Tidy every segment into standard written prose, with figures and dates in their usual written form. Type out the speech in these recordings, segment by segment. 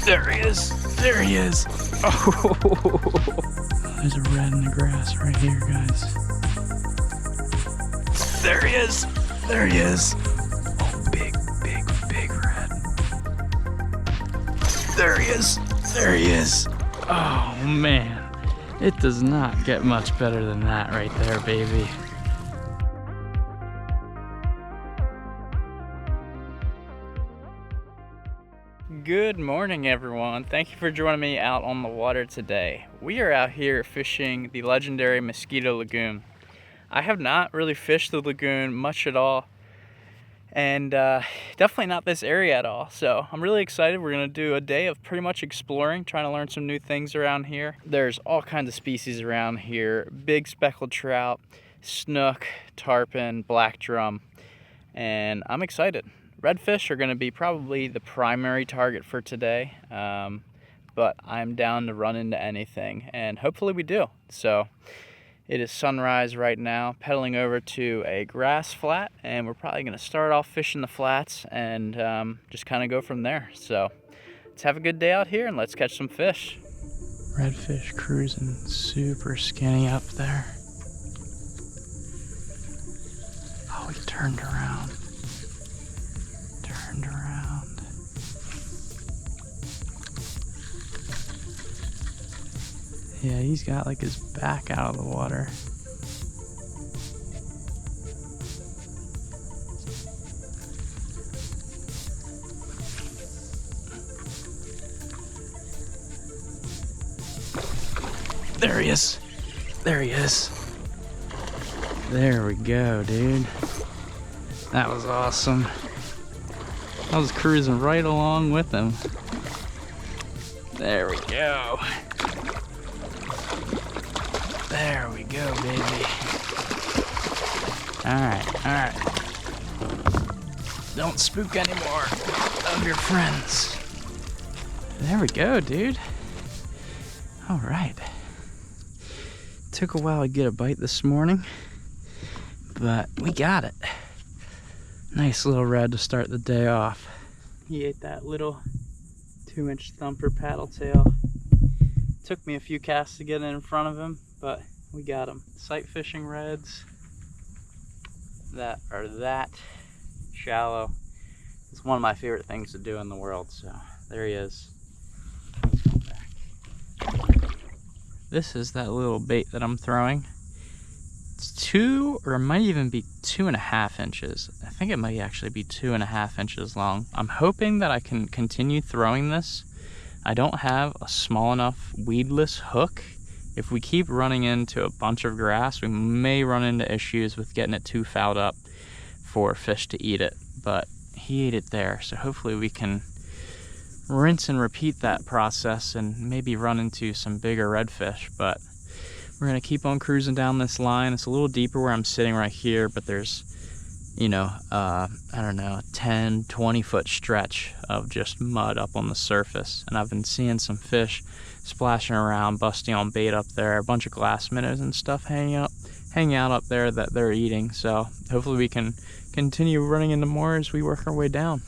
There he is. There he is. Oh, there's a red in the grass right here, guys. There he is. There he is. Oh, big, big, big red. There he is. There he is. Oh, man. It does not get much better than that right there, baby. Good morning, everyone. Thank you for joining me out on the water today. We are out here fishing the legendary Mosquito Lagoon. I have not really fished the lagoon much at all, and definitely not this area at all. So I'm really excited. We're gonna do a day of pretty much exploring, trying to learn some new things around here. There's all kinds of species around here: big speckled trout, snook, tarpon, black drum, and I'm excited. Redfish are going to be probably the primary target for today, but I'm down to run into anything, and hopefully we do. So it is sunrise right now, pedaling over to a grass flat, and we're probably going to start off fishing the flats and just kind of go from there. So let's have a good day out here and let's catch some fish. Redfish cruising super skinny up there. Oh, he turned around. Around. Yeah, he's got like his back out of the water. There he is. There he is. There we go, dude. That was awesome. I was cruising right along with him. There we go. There we go, baby. Alright, alright. Don't spook any more of your friends. There we go, dude. Alright. Took a while to get a bite this morning, but we got it. Nice little red to start the day off. He ate that little 2-inch thumper paddle tail. Took me a few casts to get in front of him, but we got him. Sight fishing reds that are that shallow. It's one of my favorite things to do in the world, so there he is. This is that little bait that I'm throwing. It's 2, or it might even be 2.5 inches. I think it might actually be 2.5 inches long. I'm hoping that I can continue throwing this. I don't have a small enough weedless hook. If we keep running into a bunch of grass, we may run into issues with getting it too fouled up for fish to eat it. But he ate it there, so hopefully we can rinse and repeat that process and maybe run into some bigger redfish. But we're gonna keep on cruising down this line. It's a little deeper where I'm sitting right here, but there's, you know, I don't know, 10, 20 foot stretch of just mud up on the surface. And I've been seeing some fish splashing around, busting on bait up there, a bunch of glass minnows and stuff hanging out up there that they're eating. So hopefully we can continue running into more as we work our way down.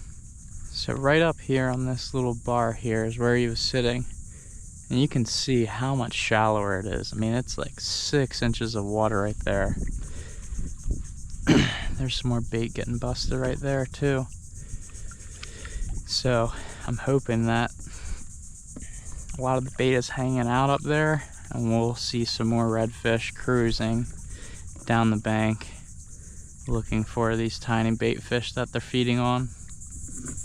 So right up here on this little bar here is where he was sitting. And you can see how much shallower it is. I mean, it's like 6 inches of water right there. There's some more bait getting busted right there too. So I'm hoping that a lot of the bait is hanging out up there, and we'll see some more redfish cruising down the bank, looking for these tiny bait fish that they're feeding on.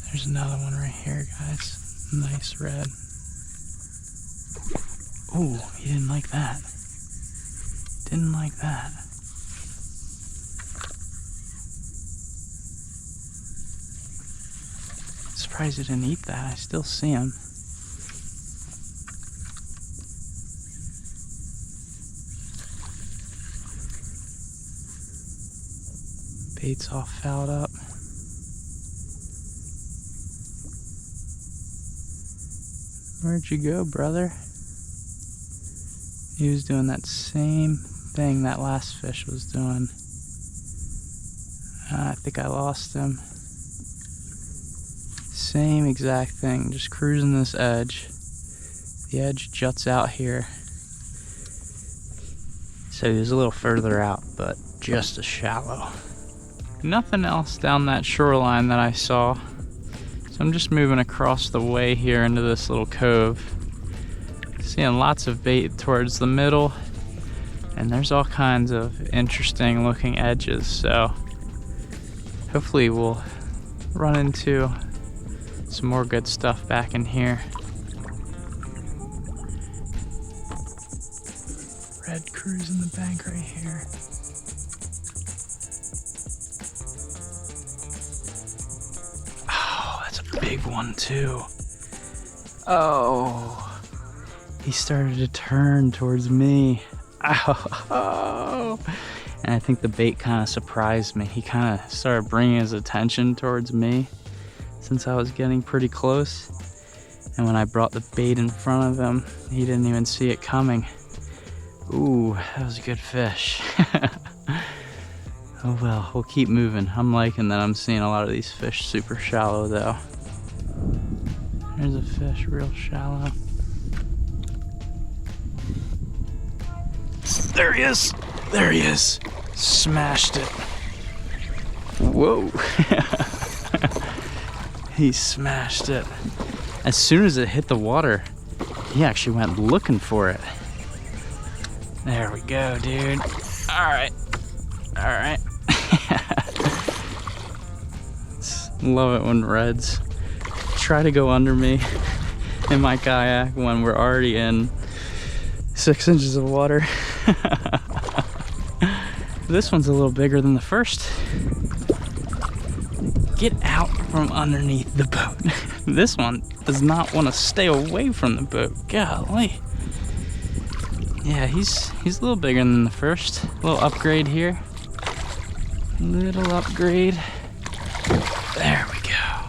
There's another one right here, guys. Nice red. Oh, he didn't like that. Didn't like that. Surprised he didn't eat that. I still see him. Bait's all fouled up. Where'd you go, brother? He was doing that same thing that last fish was doing. I think I lost him. Same exact thing, just cruising this edge. The edge juts out here. So he was a little further out, but just as shallow. Nothing else down that shoreline that I saw. So I'm just moving across the way here into this little cove. Seeing lots of bait towards the middle. And there's all kinds of interesting looking edges. So hopefully we'll run into some more good stuff back in here. Red cruising the bank right here. Oh, that's a big one too. Oh, he started to turn towards me. Oh, and I think the bait kind of surprised me. He kind of started bringing his attention towards me since I was getting pretty close. And when I brought the bait in front of him, he didn't even see it coming. Ooh, that was a good fish. Oh well, we'll keep moving. I'm liking that I'm seeing a lot of these fish super shallow though. There's a fish real shallow. There he is! There he is! Smashed it. Whoa! He smashed it. As soon as it hit the water, he actually went looking for it. There we go, dude. Alright. Alright. Love it when reds try to go under me in my kayak when we're already in 6 inches of water. This one's a little bigger than the first. Get out from underneath the boat. This one does not want to stay away from the boat. Golly. Yeah, he's a little bigger than the first. A little upgrade here. Little upgrade. There we go.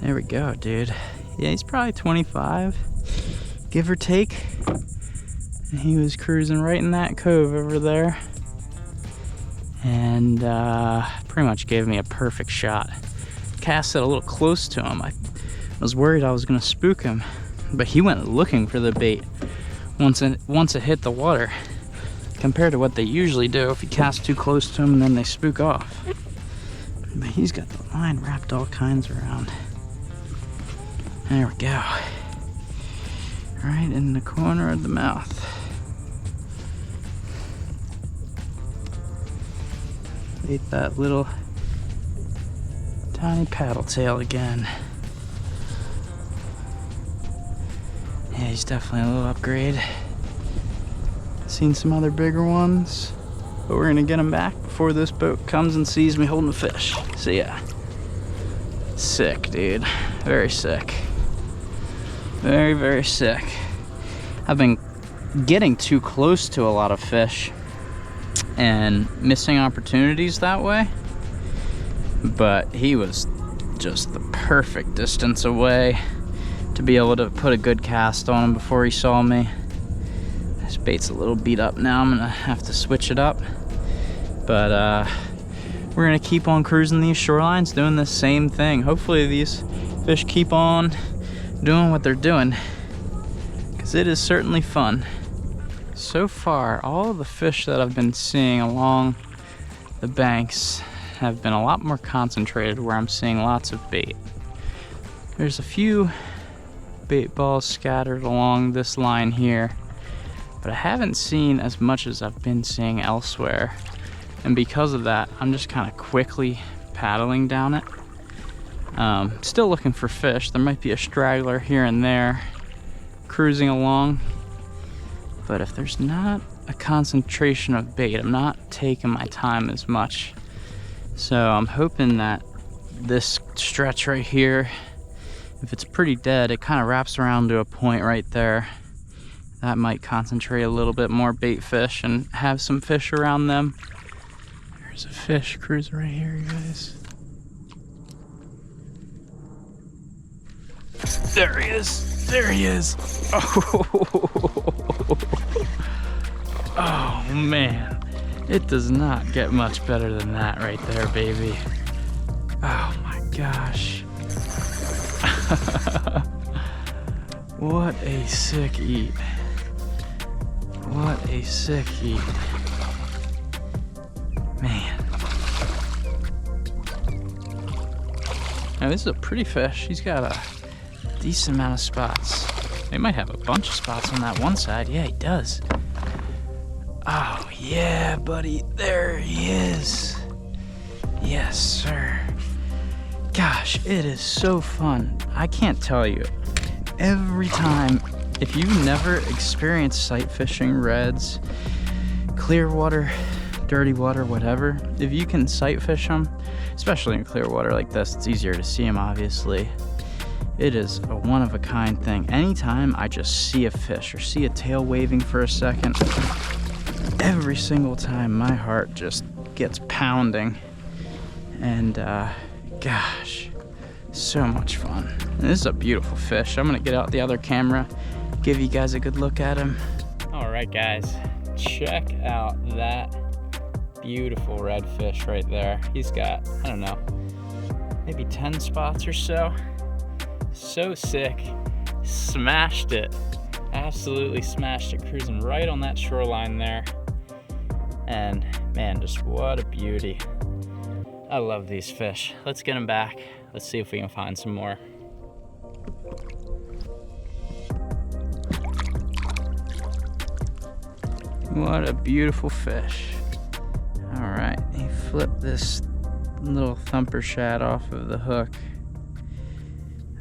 There we go, dude. Yeah, he's probably 25, give or take. And he was cruising right in that cove over there. And pretty much gave me a perfect shot. Cast it a little close to him. I was worried I was gonna spook him, but he went looking for the bait once it hit the water, compared to what they usually do if you cast too close to them and then they spook off. But he's got the line wrapped all kinds around. There we go. Right in the corner of the mouth. Ate that little tiny paddle tail again. Yeah, he's definitely a little upgrade. Seen some other bigger ones, but we're gonna get him back before this boat comes and sees me holding a fish. See ya. Sick, dude. Very sick. Very, very sick. I've been getting too close to a lot of fish and missing opportunities that way, but he was just the perfect distance away to be able to put a good cast on him before he saw me. This bait's a little beat up now. I'm gonna have to switch it up, but we're gonna keep on cruising these shorelines, doing the same thing. Hopefully these fish keep on doing what they're doing, because it is certainly fun. So far, all of the fish that I've been seeing along the banks have been a lot more concentrated, where I'm seeing lots of bait. There's a few bait balls scattered along this line here, but I haven't seen as much as I've been seeing elsewhere. And because of that, I'm just kind of quickly paddling down it. Still looking for fish. There might be a straggler here and there cruising along. But if there's not a concentration of bait, I'm not taking my time as much. So I'm hoping that this stretch right here, if it's pretty dead, it kind of wraps around to a point right there. That might concentrate a little bit more bait fish and have some fish around them. There's a fish cruising right here, you guys. There he is. There he is. Oh man, it does not get much better than that right there, baby. Oh my gosh. What a sick eat. What a sick eat. Man. Now this is a pretty fish. He's got a decent amount of spots. He might have a bunch of spots on that one side. Yeah, he does. Oh, yeah, buddy. There he is. Yes, sir. Gosh, it is so fun. I can't tell you. Every time, if you've never experienced sight fishing, reds, clear water, dirty water, whatever, if you can sight fish them, especially in clear water like this, it's easier to see them, obviously. It is a one-of-a-kind thing. Anytime I just see a fish or see a tail waving for a second, every single time my heart just gets pounding. And gosh, so much fun. And this is a beautiful fish. I'm gonna get out the other camera, give you guys a good look at him. All right, guys, check out that beautiful redfish right there. He's got, I don't know, maybe 10 spots or so. So sick. Smashed it. Absolutely smashed it, cruising right on that shoreline there. And man, just what a beauty. I love these fish. Let's get them back. Let's see if we can find some more. What a beautiful fish. All right, he flipped this little thumper shad off of the hook.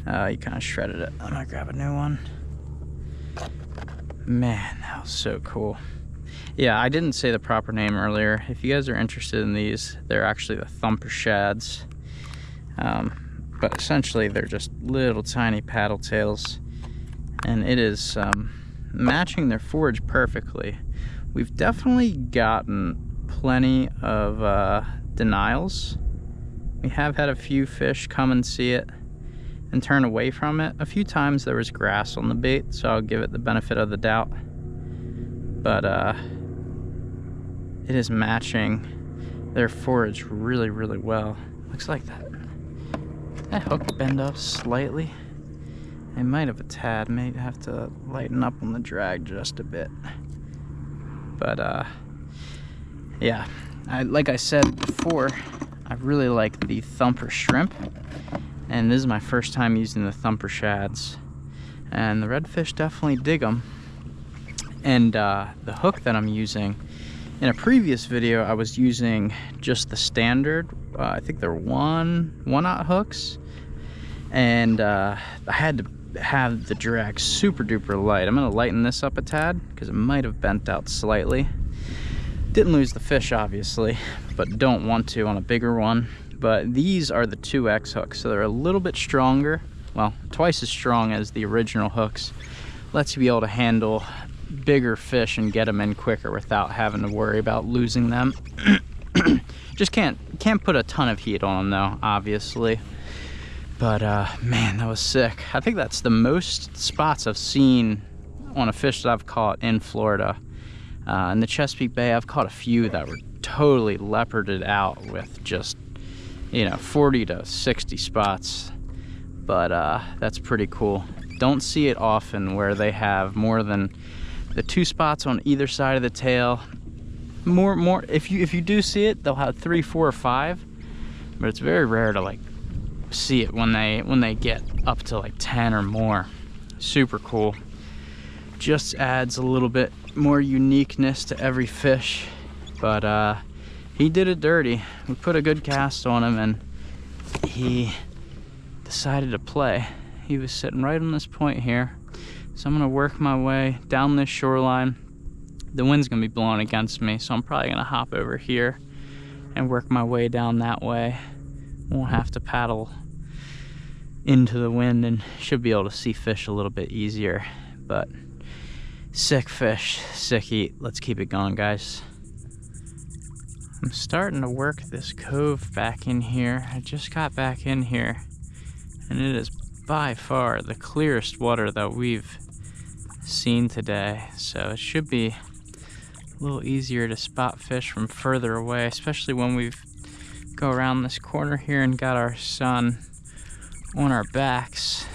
You kind of shredded it. I'm gonna grab a new one. Man, that was so cool. Yeah, I didn't say the proper name earlier. If you guys are interested in these, they're actually the thumper shads. But essentially they're just little tiny paddle tails. And it is matching their forage perfectly. We've definitely gotten plenty of denials. We have had a few fish come and see it and turn away from it. A few times there was grass on the bait, so I'll give it the benefit of the doubt. But it is matching their forage really, really well. Looks like that hook bend up slightly. I might have a tad, may have to lighten up on the drag just a bit. But yeah, like I said before, I really like the thumper shrimp. And this is my first time using the thumper shads. And the redfish definitely dig them. And the hook that I'm using, in a previous video, I was using just the standard, I think they're 1/0 hooks. And I had to have the drag super duper light. I'm gonna lighten this up a tad because it might have bent out slightly. Didn't lose the fish, obviously, but don't want to on a bigger one. But these are the 2X hooks, so they're a little bit stronger. Well, twice as strong as the original hooks. Lets you be able to handle bigger fish and get them in quicker without having to worry about losing them. Just can't put a ton of heat on them though, obviously. But man, that was sick. I think that's the most spots I've seen on a fish that I've caught in Florida. In the Chesapeake Bay, I've caught a few that were totally leoparded out with just, you know, 40 to 60 spots. But that's pretty cool. Don't see it often where they have more than the 2 spots on either side of the tail. More if you do see it, they'll have 3, 4, or 5, but it's very rare to like see it when they get up to like 10 or more. Super cool. Just adds a little bit more uniqueness to every fish. But he did it dirty. We put a good cast on him and he decided to play. He was sitting right on this point here. So I'm gonna work my way down this shoreline. The wind's gonna be blowing against me, so I'm probably gonna hop over here and work my way down that way. Won't have to paddle into the wind and should be able to see fish a little bit easier. But sick fish, sick eat. Let's keep it going, guys. I'm starting to work this cove back in here. I just got back in here and it is by far the clearest water that we've seen today. So it should be a little easier to spot fish from further away, especially when we've go around this corner here and got our sun on our backs.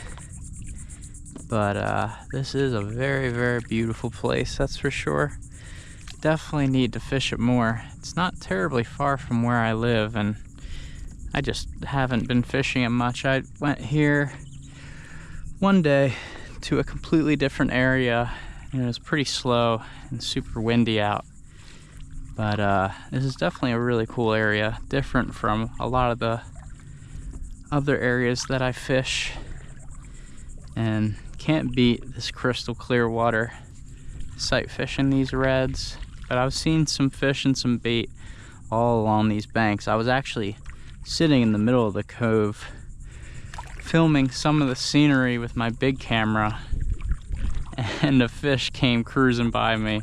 But this is a very, very beautiful place, that's for sure. Definitely need to fish it more. It's not terribly far from where I live, and I just haven't been fishing it much. I went here one day to a completely different area, and it was pretty slow and super windy out. But this is definitely a really cool area, different from a lot of the other areas that I fish, and can't beat this crystal clear water. Sight fishing these reds, but I've seen some fish and some bait all along these banks. I was actually sitting in the middle of the cove filming some of the scenery with my big camera, and a fish came cruising by me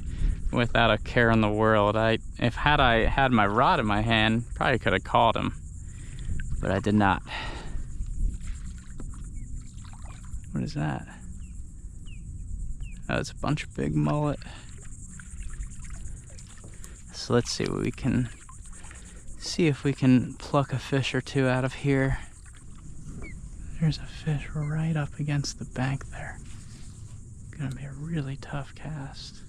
without a care in the world. If I had my rod in my hand, probably could have caught him, but I did not. What is that? Oh, it's a bunch of big mullet. So let's see what we can see, if we can pluck a fish or two out of here. There's a fish right up against the bank there. Gonna be a really tough cast.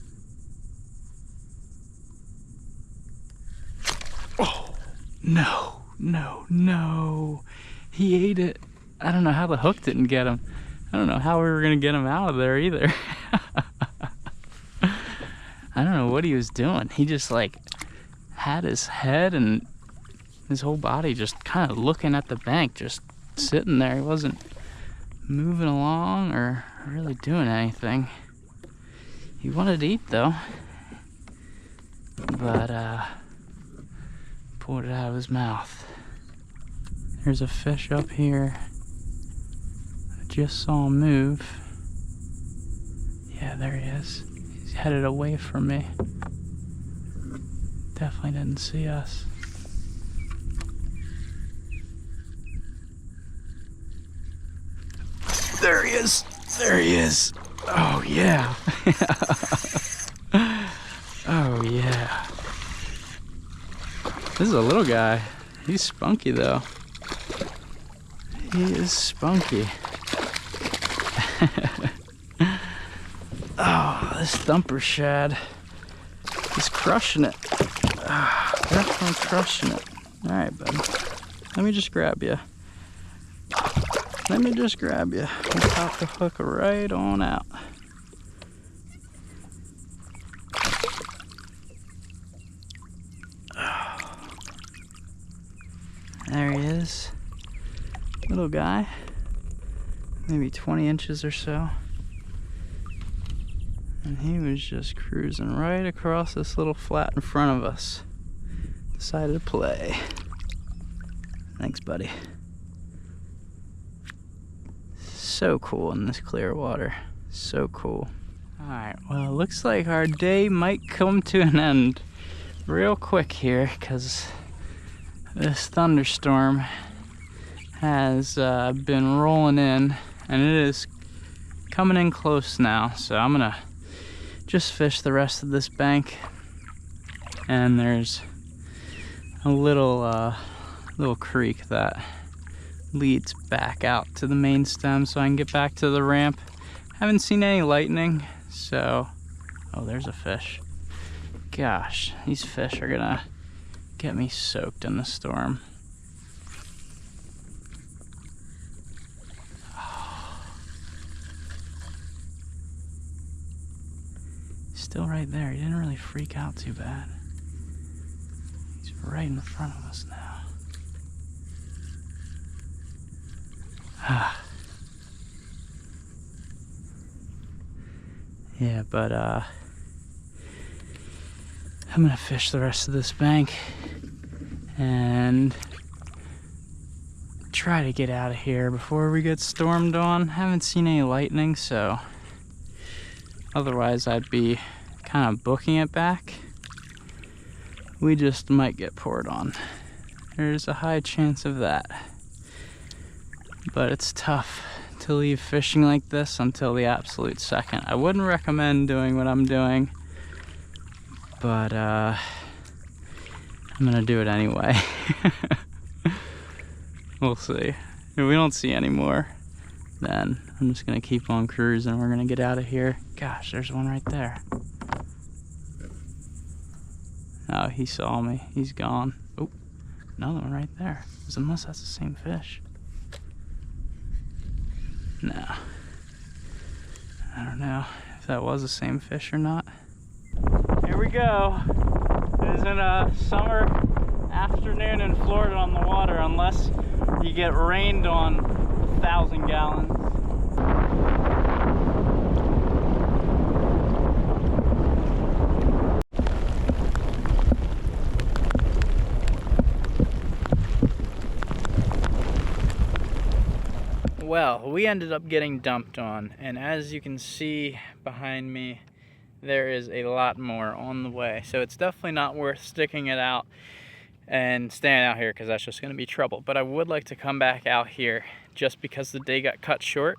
Oh, no, no, no. He ate it. I don't know how the hook didn't get him. I don't know how we were gonna get him out of there either. I don't know what he was doing. He just like had his head and his whole body just kind of looking at the bank, just sitting there. He wasn't moving along or really doing anything. He wanted to eat though, but pulled it out of his mouth. There's a fish up here. I just saw him move. Yeah, there he is. He's headed away from me. Definitely didn't see us. There he is. There he is. Oh yeah. Oh yeah. This is a little guy. He's spunky though. He is spunky. Oh, this thumper shad is crushing it. Definitely crushing it. Alright, bud. Let me just grab you. Let me just grab you and pop the hook right on out. There he is. Little guy. Maybe 20 inches or so. And he was just cruising right across this little flat in front of us. Decided to play. Thanks, buddy. So cool in this clear water. So cool. Alright, well, it looks like our day might come to an end real quick here, because this thunderstorm has been rolling in, and it is coming in close now. So I'm gonna just fish the rest of this bank, and there's a little creek that leads back out to the main stem so I can get back to the ramp. Haven't seen any lightning, so... Oh, there's a fish. Gosh, these fish are gonna get me soaked in the storm. Still right there. He didn't really freak out too bad. He's right in front of us now. Yeah, but I'm gonna fish the rest of this bank and try to get out of here before we get stormed on. Haven't seen any lightning, so otherwise I'd be kind of booking it back. We just might get poured on. There's a high chance of that. But it's tough to leave fishing like this until the absolute second. I wouldn't recommend doing what I'm doing, but I'm gonna do it anyway. We'll see. If we don't see any more then I'm just gonna keep on cruising. We're gonna get out of here. Gosh, there's one right there. Oh, he saw me. He's gone. Oh, another one right there. Unless that's the same fish. No. I don't know if that was the same fish or not. Here we go. It isn't a summer afternoon in Florida on the water unless you get rained on 1,000 gallons. Well, we ended up getting dumped on, and as you can see behind me, there is a lot more on the way. So it's definitely not worth sticking it out and staying out here because that's just going to be trouble. But I would like to come back out here just because the day got cut short,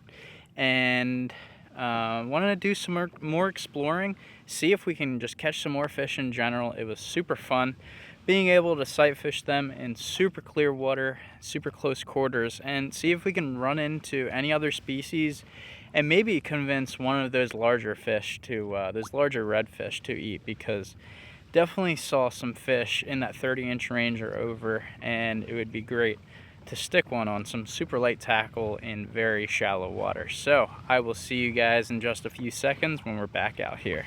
and wanted to do some more exploring, see if we can just catch some more fish in general. It was super fun being able to sight fish them in super clear water, super close quarters, and see if we can run into any other species and maybe convince one of those larger fish to, those larger redfish to eat, because definitely saw some fish in that 30-inch range or over, and it would be great to stick one on some super light tackle in very shallow water. So I will see you guys in just a few seconds when we're back out here.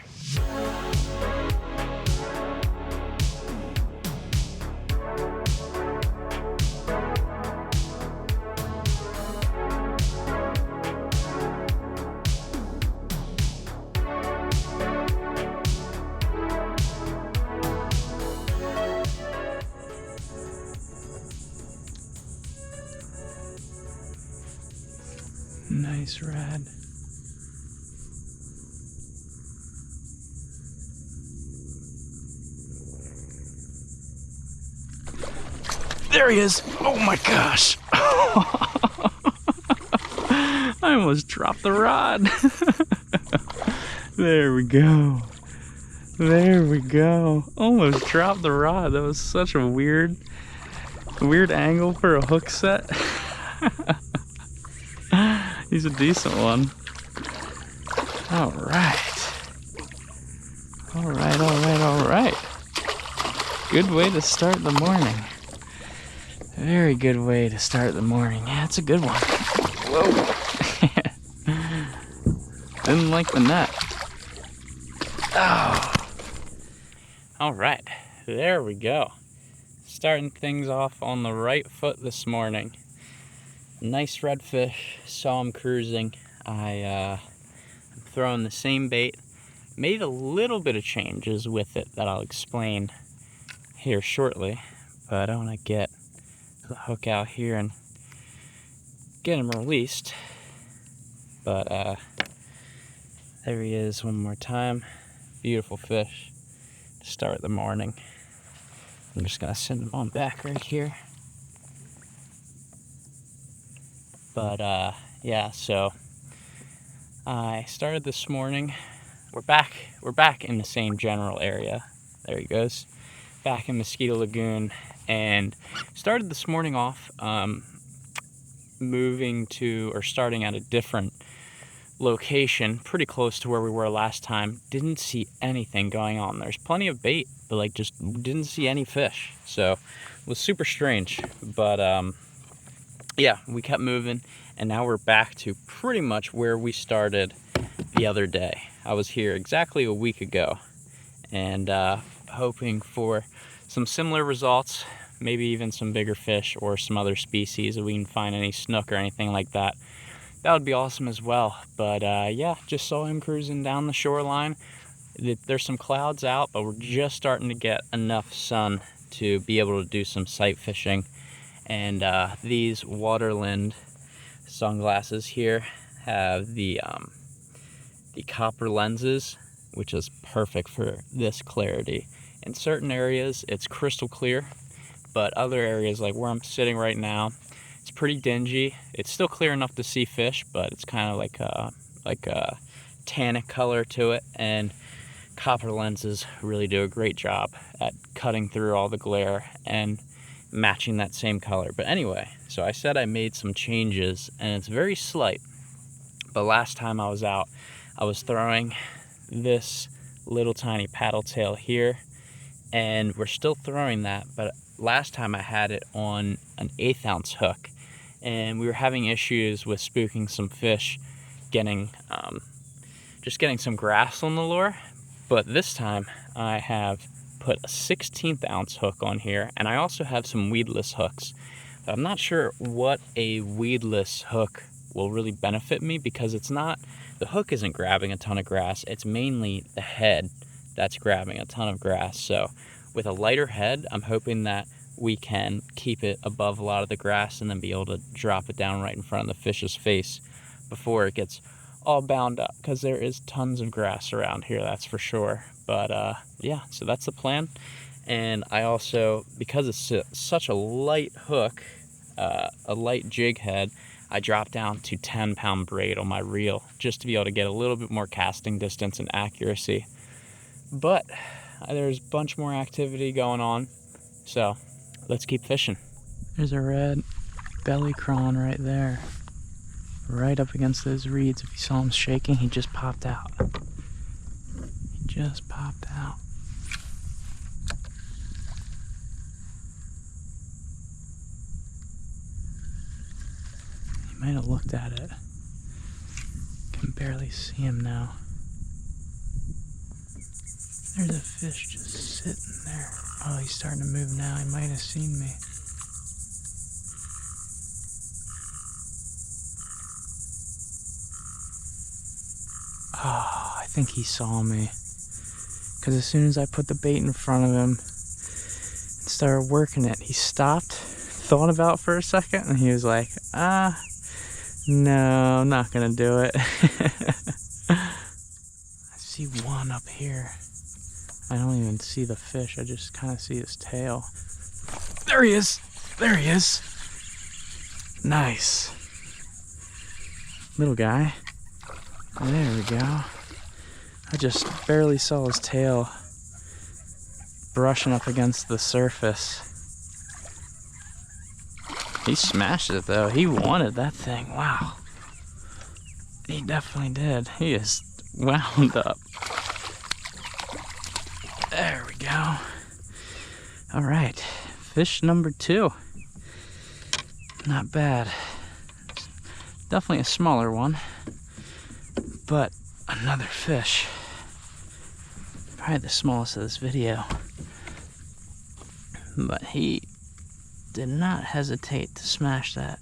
Nice red. There he is! Oh my gosh! I almost dropped the rod. There we go. There we go. Almost dropped the rod. That was such a weird angle for a hook set. He's a decent one. All right. All right, all right, all right. Good way to start the morning. Very good way to start the morning. Yeah, it's a good one. Whoa. Didn't like the net. Oh. All right, there we go. Starting things off on the right foot this morning. Nice redfish, saw him cruising. I'm throwing the same bait. Made a little bit of changes with it that I'll explain here shortly, but I want to get the hook out here and get him released. But there he is one more time. Beautiful fish to start the morning. I'm just gonna send him on back right here. But yeah, so I started this morning. We're back in the same general area. There he goes. Back in Mosquito Lagoon, and started this morning off starting at a different location, pretty close to where we were last time. Didn't see anything going on. There's plenty of bait, but like just didn't see any fish. So it was super strange. But yeah, we kept moving, and now we're back to pretty much where we started the other day. I was here exactly a week ago, and hoping for some similar results, maybe even some bigger fish or some other species, if we can find any snook or anything like that. That would be awesome as well. But yeah, just saw him cruising down the shoreline. There's some clouds out, but we're just starting to get enough sun to be able to do some sight fishing. And these Waterland sunglasses here have the copper lenses, which is perfect for this clarity. In certain areas, it's crystal clear, but other areas, like where I'm sitting right now, it's pretty dingy. It's still clear enough to see fish, but it's kind of like a tannic color to it, and copper lenses really do a great job at cutting through all the glare and matching that same color. But anyway, so I said I made some changes, and it's very slight. But last time I was out, I was throwing this little tiny paddle tail here, and we're still throwing that, but last time I had it on an 1/8 ounce hook, and we were having issues with spooking some fish, just getting some grass on the lure. But this time I have put a 1/16 ounce hook on here, and I also have some weedless hooks. But I'm not sure what a weedless hook will really benefit me, because the hook isn't grabbing a ton of grass, it's mainly the head that's grabbing a ton of grass. So with a lighter head, I'm hoping that we can keep it above a lot of the grass and then be able to drop it down right in front of the fish's face before it gets all bound up, because there is tons of grass around here, that's for sure. But yeah, so that's the plan. And I also, because it's such a light hook, a light jig head, I dropped down to 10-pound braid on my reel just to be able to get a little bit more casting distance and accuracy. But there's a bunch more activity going on, so let's keep fishing. There's a red belly crawn right there, right up against those reeds. If you saw him shaking, he just popped out. He just popped out. He might have looked at it. Can barely see him now. There's a fish just sitting there. Oh, he's starting to move now. He might have seen me. Oh, I think he saw me. Because as soon as I put the bait in front of him and started working it, he stopped, thought about it for a second, and he was like, no, I'm not gonna do it. I see one up here. I don't even see the fish, I just kind of see his tail. There he is! There he is! Nice. Little guy. There we go. I just barely saw his tail brushing up against the surface. He smashed it though. He wanted that thing. Wow. He definitely did. He is wound up. There we go. All right. Fish number 2. Not bad. Definitely a smaller one, but another fish. Probably the smallest of this video. But he did not hesitate to smash that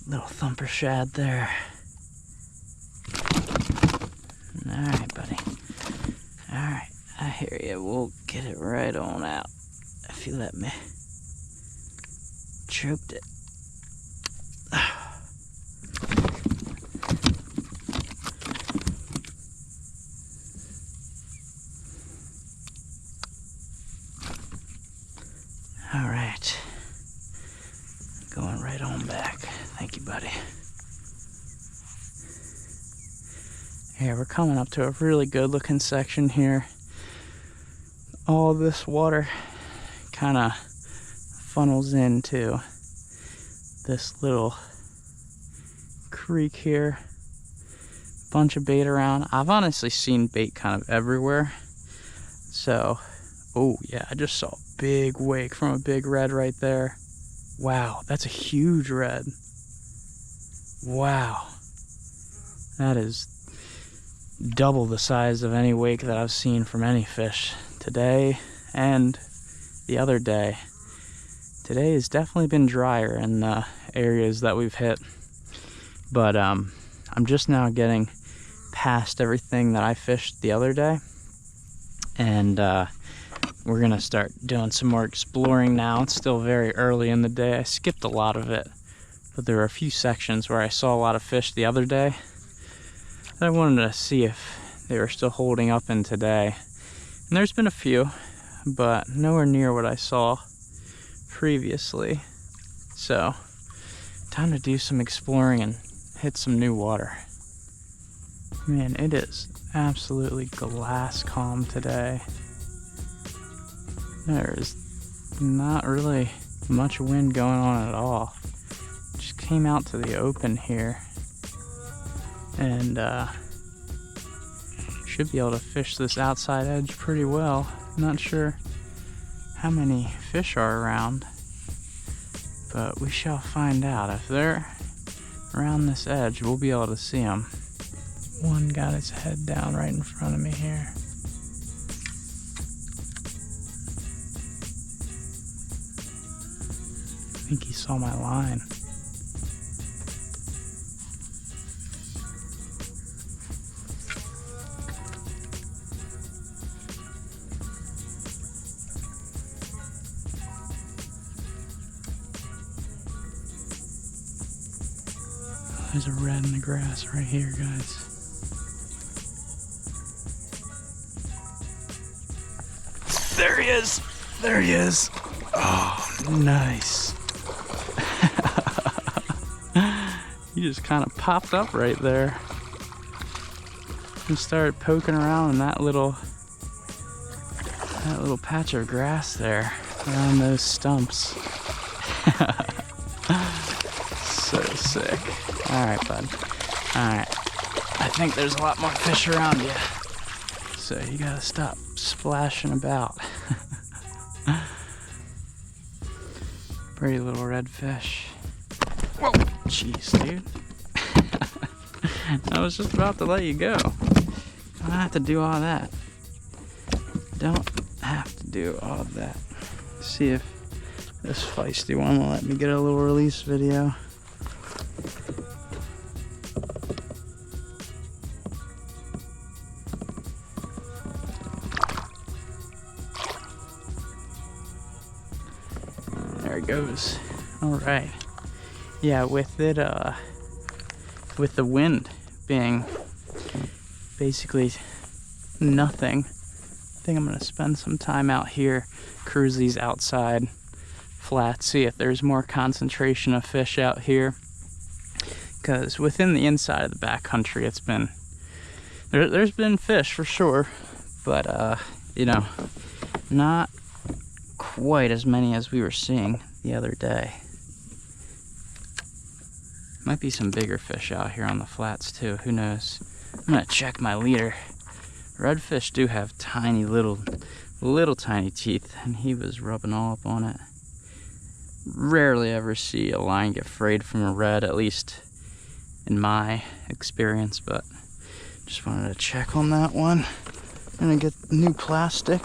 little thumper shad there. Alright, buddy. Alright, I hear you. We'll get it right on out if you let me. Choked it. All right, going right on back. Thank you, buddy. Yeah, we're coming up to a really good looking section here. All this water kind of funnels into this little creek here. Bunch of bait around. I've honestly seen bait kind of everywhere. So, oh yeah, I just saw a big wake from a big red right there. Wow, that's a huge red. Wow. That is double the size of any wake that I've seen from any fish today and the other day. Today has definitely been drier in the areas that we've hit, but I'm just now getting past everything that I fished the other day, and we're gonna start doing some more exploring now. It's still very early in the day. I skipped a lot of it, but there were a few sections where I saw a lot of fish the other day that I wanted to see if they were still holding up in today. And there's been a few, but nowhere near what I saw previously. So, time to do some exploring and hit some new water. Man, it is absolutely glass calm today. There is not really much wind going on at all. Just came out to the open here. and should be able to fish this outside edge pretty well. Not sure how many fish are around, but we shall find out. If they're around this edge, we'll be able to see them. One got his head down right in front of me here. I think he saw my line. There's a red in the grass right here, guys. There he is! There he is! Oh, nice. He just kind of popped up right there. He started poking around in that little patch of grass there, around those stumps. So sick. Alright, bud. Alright. I think there's a lot more fish around you, so you gotta stop splashing about. Pretty little redfish. Whoa! Jeez, dude. I was just about to let you go. Don't have to do all that. Don't have to do all that. See if this feisty one will let me get a little release video. There it goes. All right. Yeah, with it, with the wind being basically nothing, I think I'm gonna spend some time out here, cruise these outside flats, see if there's more concentration of fish out here. Because within the inside of the backcountry, it's been there's been fish for sure, but you know, not quite as many as we were seeing the other day. Might be some bigger fish out here on the flats too, who knows. I'm gonna check my leader. Redfish do have tiny little tiny teeth, and he was rubbing all up on it. Rarely ever see a line get frayed from a red, at least in my experience, but just wanted to check on that one. I'm gonna get new plastic,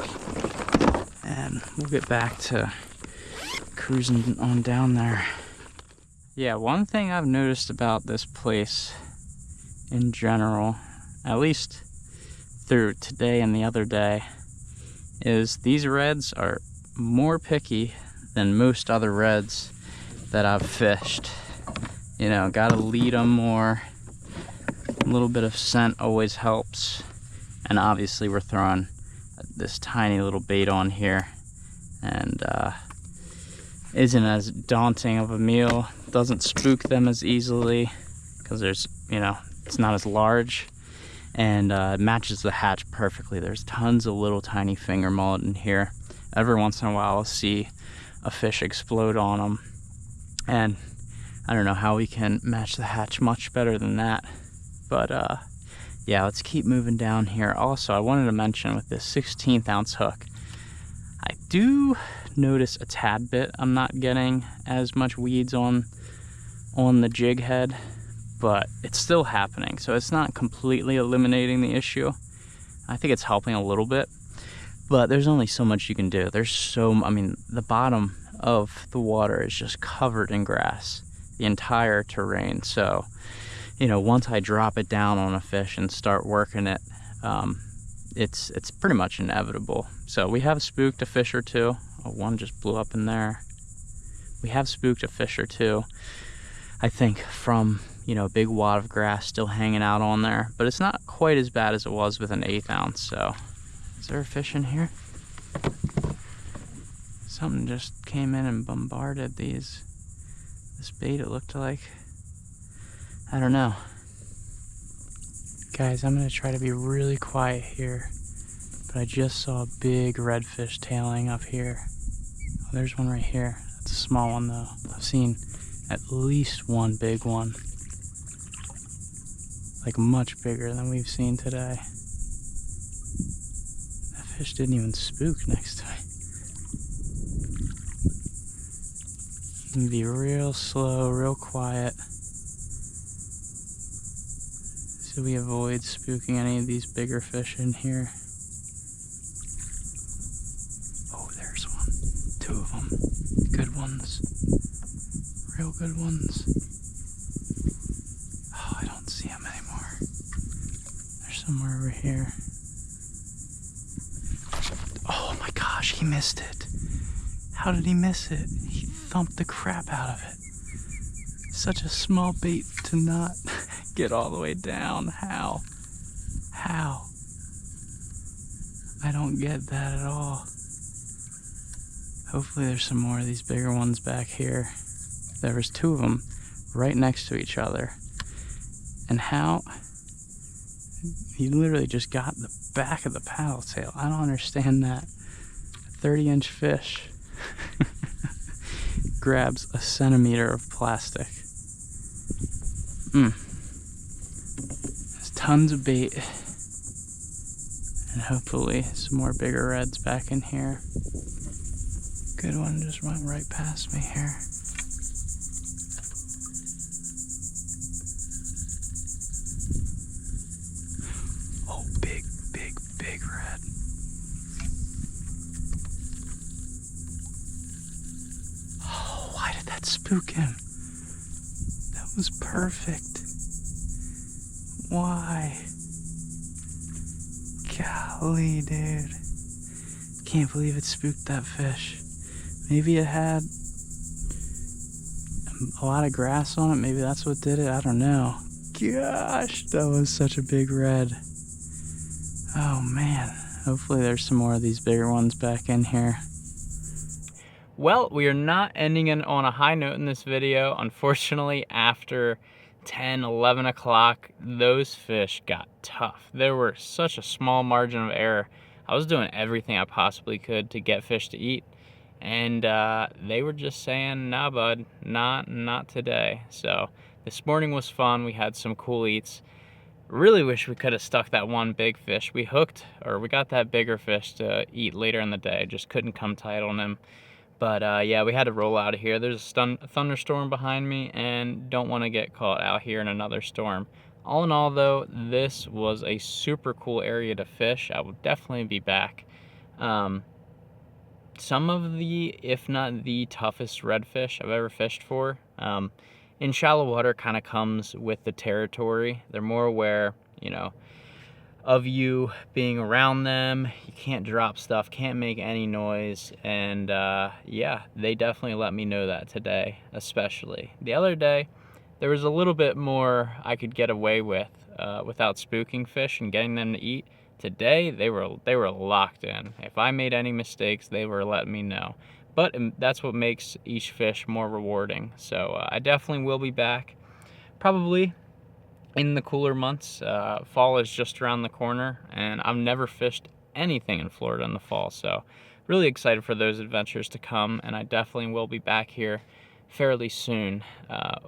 and we'll get back to cruising on down there. Yeah, one thing I've noticed about this place in general, at least through today and the other day, is these reds are more picky than most other reds that I've fished. You know, gotta lead them more. A little bit of scent always helps. And obviously we're throwing this tiny little bait on here, and isn't as daunting of a meal. Doesn't spook them as easily because there's, you know, it's not as large, and it matches the hatch perfectly. There's tons of little tiny finger mullet in here. Every once in a while I'll see a fish explode on them, and I don't know how we can match the hatch much better than that. But yeah, let's keep moving down here. Also, I wanted to mention with this 16th ounce hook, I do notice a tad bit I'm not getting as much weeds on the jig head, but it's still happening, so it's not completely eliminating the issue. I think it's helping a little bit, but there's only so much you can do. I mean, the bottom of the water is just covered in grass, the entire terrain. So, you know, once I drop it down on a fish and start working it, it's pretty much inevitable. So we have spooked a fish or two. Oh, one just blew up in there. We have spooked a fish or two, I think, from, you know, a big wad of grass still hanging out on there, but it's not quite as bad as it was with an 1/8 ounce. So is there a fish in here? Something just came in and bombarded this bait, it looked like. I don't know. Guys, I'm gonna try to be really quiet here, but I just saw a big redfish tailing up here. Oh, there's one right here. That's a small one though. I've seen at least one big one. like much bigger than we've seen today. That fish didn't even spook next to me. And be real slow, real quiet, so we avoid spooking any of these bigger fish in here. Oh, there's one. 2 of them. Good ones. Real good ones. Oh, I don't see them anymore. They're somewhere over here. Oh my gosh, he missed it. How did he miss it? He thumped the crap out of it. Such a small bait to not get all the way down. How? How? I don't get that at all. Hopefully there's some more of these bigger ones back here. There was 2 of them right next to each other. And how? He literally just got the back of the paddle tail. I don't understand that. A 30-inch fish grabs a centimeter of plastic. There's tons of bait. And hopefully some more bigger reds back in here. Good one just went right past me here. Oh, big, big, big red. Oh, why did that spook him? That was perfect. Why? Golly, dude. Can't believe it spooked that fish. Maybe it had a lot of grass on it. Maybe that's what did it. I don't know. Gosh, that was such a big red. Oh man. Hopefully there's some more of these bigger ones back in here. Well, we are not ending it on a high note in this video. Unfortunately, after 10, 11 o'clock, those fish got tough. There were such a small margin of error. I was doing everything I possibly could to get fish to eat. And they were just saying, nah, bud, not today. So this morning was fun. We had some cool eats. Really wish we could have stuck that one big fish. We got that bigger fish to eat later in the day. Just couldn't come tight on him. But yeah, we had to roll out of here. There's a thunderstorm behind me and don't want to get caught out here in another storm. All in all though, this was a super cool area to fish. I will definitely be back. Some of the, if not the toughest redfish I've ever fished for. In shallow water kind of comes with the territory. They're more aware, you know, of you being around them. You can't drop stuff, can't make any noise. And yeah, they definitely let me know that today, especially. The other day, there was a little bit more I could get away with without spooking fish and getting them to eat. Today, they were locked in. If I made any mistakes, they were letting me know. But that's what makes each fish more rewarding. So I definitely will be back, probably in the cooler months. Fall is just around the corner, and I've never fished anything in Florida in the fall. So really excited for those adventures to come, and I definitely will be back here fairly soon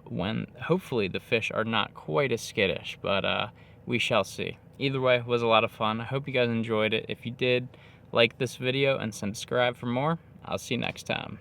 when hopefully the fish are not quite as skittish, but we shall see. Either way, it was a lot of fun. I hope you guys enjoyed it. If you did, like this video and subscribe for more. I'll see you next time.